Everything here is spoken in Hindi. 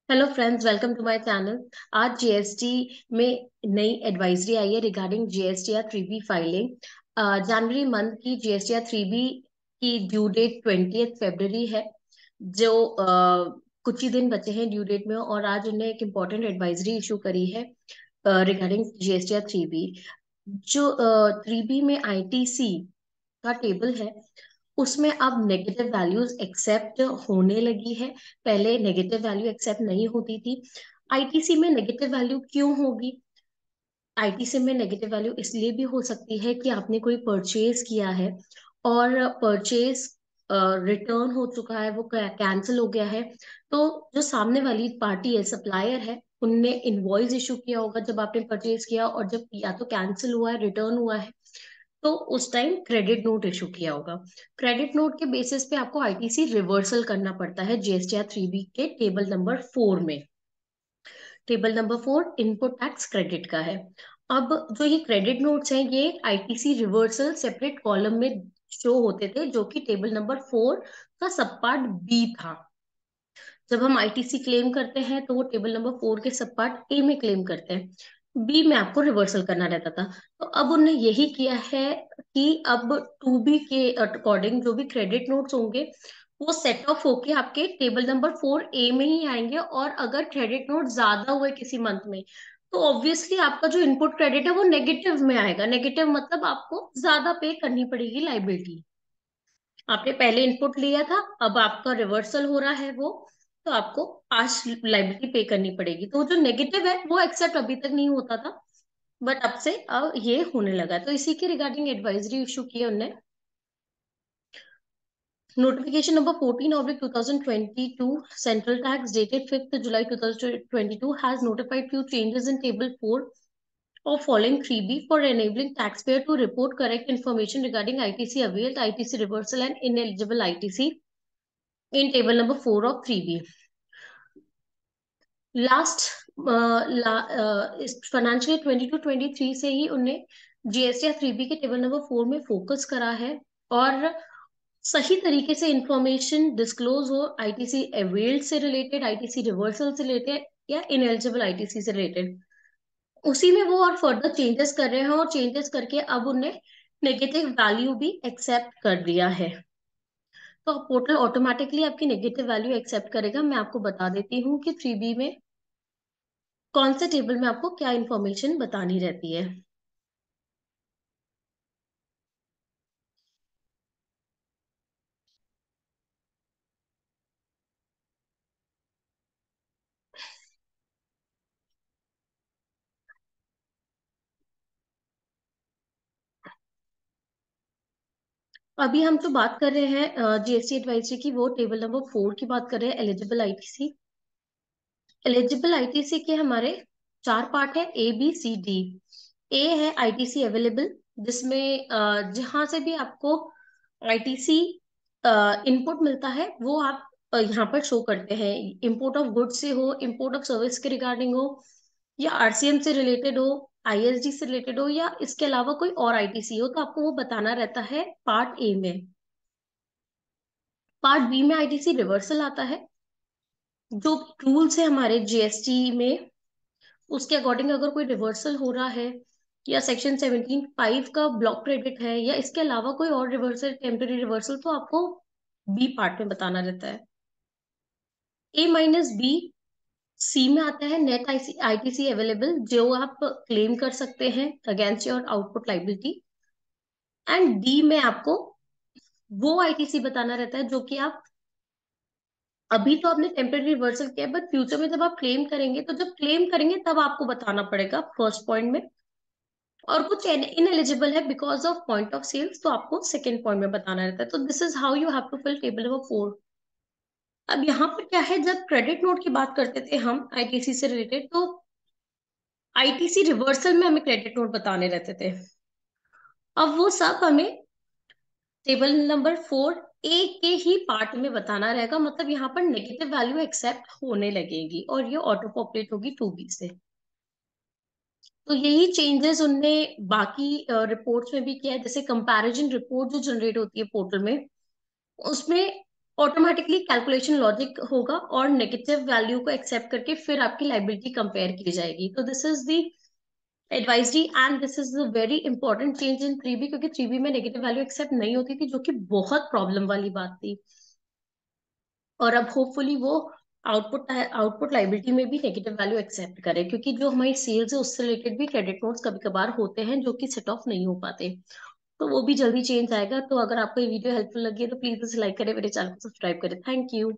Hello friends, welcome to my channel. आज जीएसटी में नई एडवाइजरी आई है रिगार्डिंग जीएसटी या 3B फाइलिंग। जनवरी मंथ की जीएसटी या 3B की ड्यू डेट 20 फरवरी है। जो कुछ ही दिन बचे हैं ड्यू डेट में, और आज उन्होंने एक इम्पोर्टेंट एडवाइजरी इशू करी है रिगार्डिंग जीएसटी या 3B। जो 3B में आईटीसी का टेबल है, उसमें अब नेगेटिव वैल्यूज एक्सेप्ट होने लगी है। पहले नेगेटिव वैल्यू एक्सेप्ट नहीं होती थी। आईटीसी में नेगेटिव वैल्यू क्यों होगी? आईटीसी में नेगेटिव वैल्यू इसलिए भी हो सकती है कि आपने कोई परचेज किया है और परचेज रिटर्न हो चुका है, वो कैंसिल हो गया है। तो जो सामने वाली पार्टी है, सप्लायर है, उनने इनवॉइस इशू किया होगा जब आपने परचेज किया, और जब या तो कैंसिल हुआ है, रिटर्न हुआ है, तो उस टाइम क्रेडिट नोट इशू किया होगा। क्रेडिट नोट के बेसिस पे आपको आईटीसी रिवर्सल करना पड़ता है जीएसटी 3B के टेबल नंबर 4 में। Table number 4 input tax credit का है। अब जो ये क्रेडिट नोट्स हैं, ये आईटीसी रिवर्सल सेपरेट कॉलम में शो होते थे, जो कि टेबल नंबर 4 का सब पार्ट बी था। जब हम आईटीसी क्लेम करते हैं तो वो टेबल नंबर 4 के सब पार्ट ए में क्लेम करते हैं, बी में आपको रिवर्सल करना रहता था। तो अब उन्होंने यही किया है कि अब 2B के अकॉर्डिंग जो भी क्रेडिट नोट्स होंगे, वो सेट ऑफ होके आपके टेबल नंबर 4 ए में ही आएंगे। और अगर क्रेडिट नोट ज्यादा हुए किसी मंथ में, तो ऑब्वियसली आपका जो इनपुट क्रेडिट है वो नेगेटिव में आएगा। नेगेटिव मतलब आपको ज्यादा पे करनी पड़ेगी लाइबिलिटी। आपने पहले इनपुट लिया था, अब आपका रिवर्सल हो रहा है वो, तो आपको आज लाइबिलिटी पे करनी पड़ेगी। तो जो नेगेटिव है वो एक्सेप्ट अभी तक नहीं होता था, बट अब से अब ये होने लगा है। तो इसी के रिगार्डिंग एडवाइजरी इशू की है उन्होंने। Notification number 14/2022, central tax dated 5th July 2022 has notified few changes in table 4 of following 3B for enabling taxpayer to report correct information regarding ITC availed, ITC reversal and ineligible ITC in table number 4 of 3B। Last इस फाइनेंशियल 22-23 से ही उन्हें जीएसटी या 3B के टेबल नंबर 4 में फोकस करा है, और सही तरीके से इंफॉर्मेशन डिस्क्लोज हो आईटीसी अवेल्ड से रिलेटेड, आईटीसी रिवर्सल से रिलेटेड या इनएलिजिबल आईटीसी से रिलेटेड। उसी में वो और फर्दर चेंजेस कर रहे हैं, और चेंजेस करके अब उन्हें नेगेटिव वैल्यू भी एक्सेप्ट कर दिया है। तो पोर्टल ऑटोमेटिकली आपकी नेगेटिव वैल्यू एक्सेप्ट करेगा। मैं आपको बता देती हूँ कि 3B में कौन से टेबल में आपको क्या इंफॉर्मेशन बतानी रहती है। अभी हम जो बात कर रहे हैं जीएसटी एडवाइजरी की, वो टेबल नंबर 4 की बात कर रहे हैं, एलिजिबल आईटीसी। एलिजिबल आईटीसी के हमारे 4 पार्ट है, A B C D। ए है आईटीसी अवेलेबल, जिसमें जहां से भी आपको आईटीसी इनपुट मिलता है वो आप यहाँ पर शो करते हैं। इंपोर्ट ऑफ गुड्स से हो, इंपोर्ट ऑफ सर्विस के रिगार्डिंग हो, या आरसीएम से रिलेटेड हो, आईएसडी से रिलेटेड हो, या इसके अलावा कोई और आईटीसी हो, तो आपको वो बताना रहता है पार्ट ए में। पार्ट बी में आईटीसी रिवर्सल आता है। जो रूल्स है हमारे जीएसटी में, उसके अकॉर्डिंग अगर कोई रिवर्सल हो रहा है, या सेक्शन 17(5) का ब्लॉक क्रेडिट है, या इसके अलावा कोई और रिवर्सल, टेम्पररी रिवर्सल, तो आपको बी पार्ट में बताना रहता है। A-B सी में आता है नेट आईटीसी अवेलेबल, जो आप क्लेम कर सकते हैं against your output liability. And D में आपको वो आईटीसी बताना रहता है जो कि आप अभी तो आपने टेम्पररी रिवर्सल किया, बट फ्यूचर में जब आप क्लेम करेंगे, तो जब क्लेम करेंगे तब आपको बताना पड़ेगा फर्स्ट पॉइंट में। और कुछ इनएलिजिबल है because of point of sales, तो आपको सेकेंड पॉइंट में बताना रहता है। तो this is how you have to fill table number 4। अब यहाँ पर क्या है, जब क्रेडिट नोट की बात करते थे हम आईटीसी से रिलेटेड, तो आईटीसी रिवर्सल में हमें क्रेडिट नोट बताने रहते थे। अब वो सब हमें टेबल नंबर 4 ए के ही पार्ट में बताना रहेगा। मतलब यहाँ पर नेगेटिव वैल्यू एक्सेप्ट होने लगेगी, और ये ऑटो पॉपुलेट होगी 2B से। तो यही चेंजेस उनने बाकी रिपोर्ट्स में भी किया है। जैसे कंपैरिजन रिपोर्ट जो जनरेट होती है पोर्टल में, उसमें ऑटोमेटिकली कैलकुलेशन लॉजिक होगा और नेगेटिव वैल्यू को एक्सेप्ट करके फिर आपकी लाइबिलिटी कंपेयर की जाएगी। तो this is the advisory and this is a very important change in 3B, क्योंकि 3B में नेगेटिव वैल्यू एक्सेप्ट नहीं होती थी, जो कि बहुत प्रॉब्लम वाली बात थी। और अब होपफुली वो आउटपुट लाइबिलिटी में भी नेगेटिव वैल्यू एक्सेप्ट करे, क्योंकि जो हमारी सेल्स है उससे रिलेटेड भी क्रेडिट नोट्स कभी कभार होते हैं जो कि सेट ऑफ नहीं हो पाते। तो वो भी जल्दी चेंज आएगा। तो अगर आपको ये वीडियो हेल्पफुल लगी है तो प्लीज इसे लाइक करें, मेरे चैनल को सब्सक्राइब करें। Thank you.